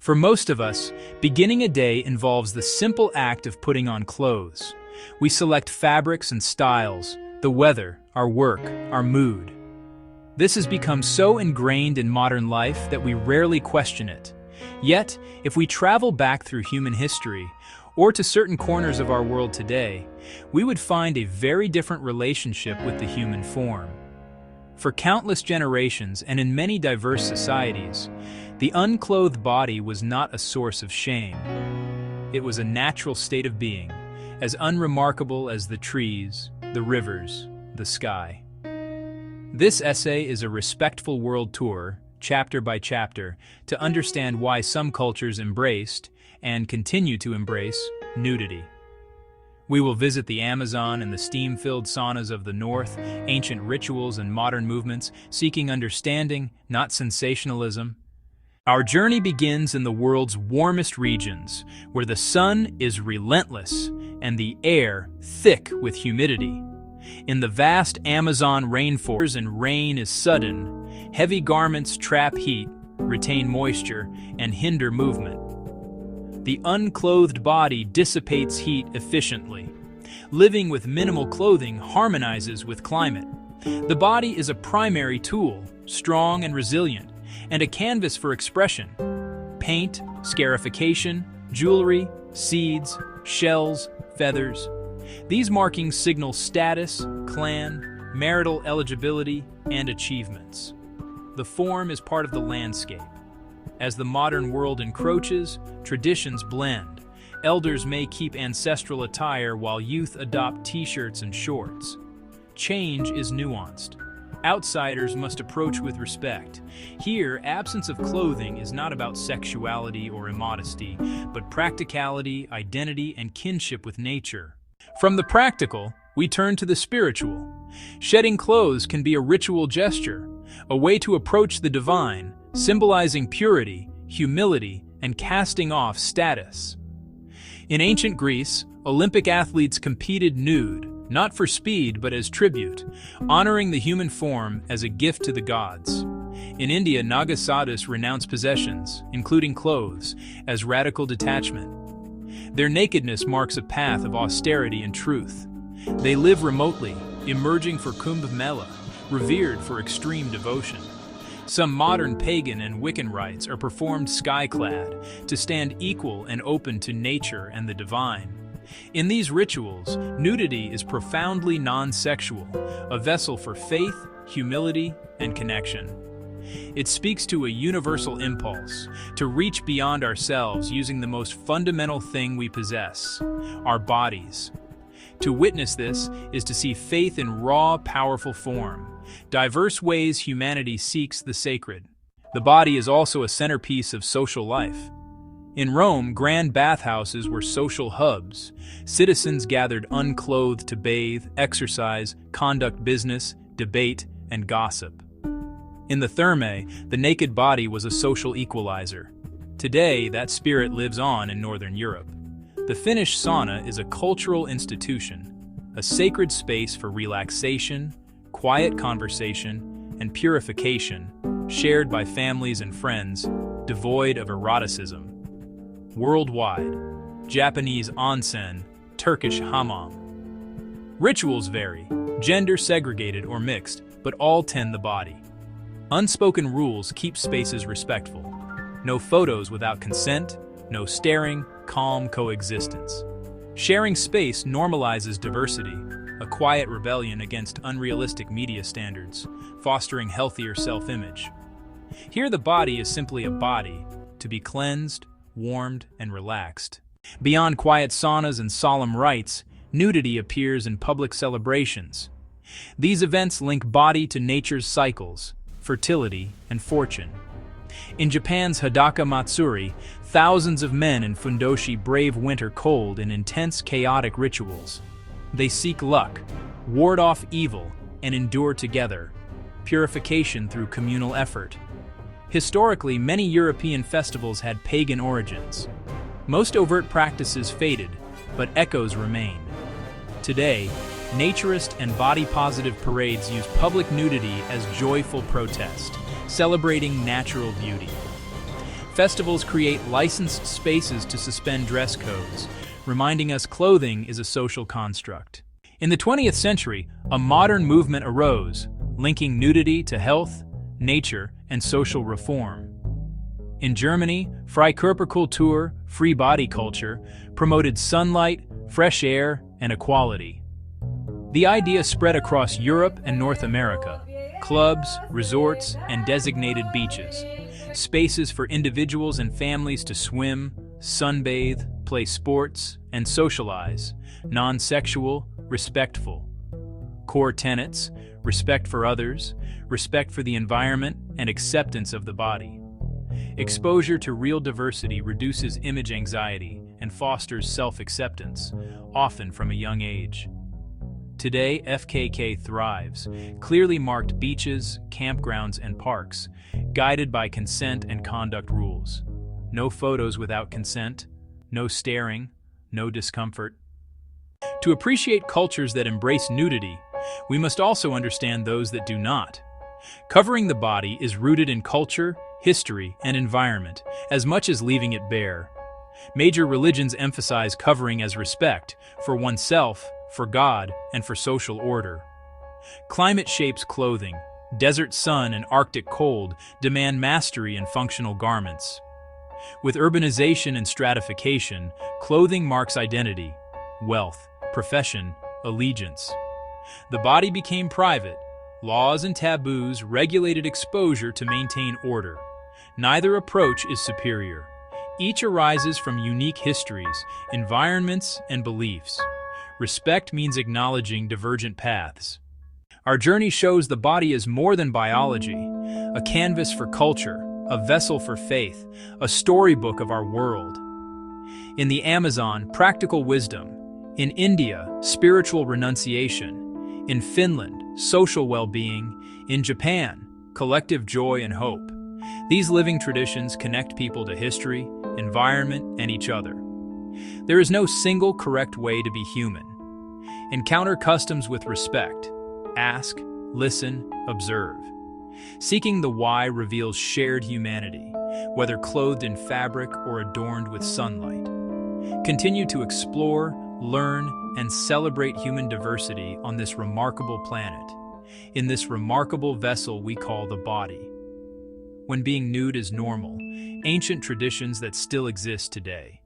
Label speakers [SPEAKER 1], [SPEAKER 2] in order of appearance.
[SPEAKER 1] For most of us, beginning a day involves the simple act of putting on clothes. We select fabrics and styles, the weather, our work, our mood. This has become so ingrained in modern life that we rarely question it. Yet, if we travel back through human history, or to certain corners of our world today, we would find a very different relationship with the human form. For countless generations and in many diverse societies, the unclothed body was not a source of shame. It was a natural state of being, as unremarkable as the trees, the rivers, the sky. This essay is a respectful world tour, chapter by chapter, to understand why some cultures embraced, and continue to embrace, nudity. We will visit the Amazon and the steam-filled saunas of the North, ancient rituals and modern movements, seeking understanding, not sensationalism. Our journey begins in the world's warmest regions, where the sun is relentless and the air thick with humidity. In the vast Amazon rainforest, and rain is sudden, heavy garments trap heat, retain moisture, and hinder movement. The unclothed body dissipates heat efficiently. Living with minimal clothing harmonizes with climate. The body is a primary tool, strong and resilient, and a canvas for expression. Paint, scarification, jewelry, seeds, shells, feathers. These markings signal status, clan, marital eligibility, and achievements. The form is part of the landscape. As the modern world encroaches, traditions blend. Elders may keep ancestral attire while youth adopt t-shirts and shorts. Change is nuanced. Outsiders must approach with respect. Here, absence of clothing is not about sexuality or immodesty, but practicality, identity, and kinship with nature. From the practical, we turn to the spiritual. Shedding clothes can be a ritual gesture, a way to approach the divine, symbolizing purity, humility, and casting off status. In ancient Greece, Olympic athletes competed nude, not for speed but as tribute, honoring the human form as a gift to the gods. In India, Naga sadhus renounce possessions, including clothes, as radical detachment. Their nakedness marks a path of austerity and truth. They live remotely, emerging for Kumbh Mela, revered for extreme devotion. Some modern pagan and Wiccan rites are performed sky-clad, to stand equal and open to nature and the divine. In these rituals, nudity is profoundly non-sexual, a vessel for faith, humility, and connection. It speaks to a universal impulse, to reach beyond ourselves using the most fundamental thing we possess, our bodies. To witness this is to see faith in raw, powerful form. Diverse ways humanity seeks the sacred. The body is also a centerpiece of social life. In Rome, grand bathhouses were social hubs. Citizens gathered unclothed to bathe, exercise, conduct business, debate, and gossip. In the Thermae, the naked body was a social equalizer. Today, that spirit lives on in Northern Europe. The Finnish sauna is a cultural institution, a sacred space for relaxation, quiet conversation, and purification, shared by families and friends, devoid of eroticism. Worldwide, Japanese onsen, Turkish hammam. Rituals vary, gender segregated or mixed, but all tend the body. Unspoken rules keep spaces respectful. No photos without consent, no staring, calm coexistence. Sharing space normalizes diversity, a quiet rebellion against unrealistic media standards, fostering healthier self-image. Here the body is simply a body, to be cleansed, warmed, and relaxed. Beyond quiet saunas and solemn rites, nudity appears in public celebrations. These events link body to nature's cycles, fertility, and fortune. In Japan's Hadaka Matsuri, thousands of men in Fundoshi brave winter cold in intense chaotic rituals. They seek luck, ward off evil, and endure together. Purification through communal effort. Historically, many European festivals had pagan origins. Most overt practices faded, but echoes remain. Today, naturist and body-positive parades use public nudity as joyful protest, celebrating natural beauty. Festivals create licensed spaces to suspend dress codes, reminding us clothing is a social construct. In the 20th century, a modern movement arose, linking nudity to health, nature, and social reform. In Germany, Freikörperkultur, free body culture, promoted sunlight, fresh air, and equality. The idea spread across Europe and North America: clubs, resorts, and designated beaches, spaces for individuals and families to swim, sunbathe, play sports, and socialize, non-sexual, respectful. Core tenets: respect for others, respect for the environment, and acceptance of the body. Exposure to real diversity reduces image anxiety and fosters self-acceptance, often from a young age. Today, FKK thrives, clearly marked beaches, campgrounds, and parks, guided by consent and conduct rules. No photos without consent, no staring, no discomfort. To appreciate cultures that embrace nudity, we must also understand those that do not. Covering the body is rooted in culture, history, and environment, as much as leaving it bare. Major religions emphasize covering as respect for oneself, for God, and for social order. Climate shapes clothing. Desert sun and Arctic cold demand mastery in functional garments. With urbanization and stratification, clothing marks identity, wealth, profession, allegiance. The body became private. Laws and taboos regulated exposure to maintain order. Neither approach is superior. Each arises from unique histories, environments, and beliefs. Respect means acknowledging divergent paths. Our journey shows the body is more than biology, a canvas for culture, a vessel for faith, a storybook of our world. In the Amazon, practical wisdom. In India, spiritual renunciation. In Finland, social well-being. In Japan, collective joy and hope. These living traditions connect people to history, environment, and each other. There is no single correct way to be human. Encounter customs with respect. Ask, listen, observe. Seeking the why reveals shared humanity, whether clothed in fabric or adorned with sunlight. Continue to explore, learn, and celebrate human diversity on this remarkable planet, in this remarkable vessel we call the body. When being nude is normal, ancient traditions that still exist today.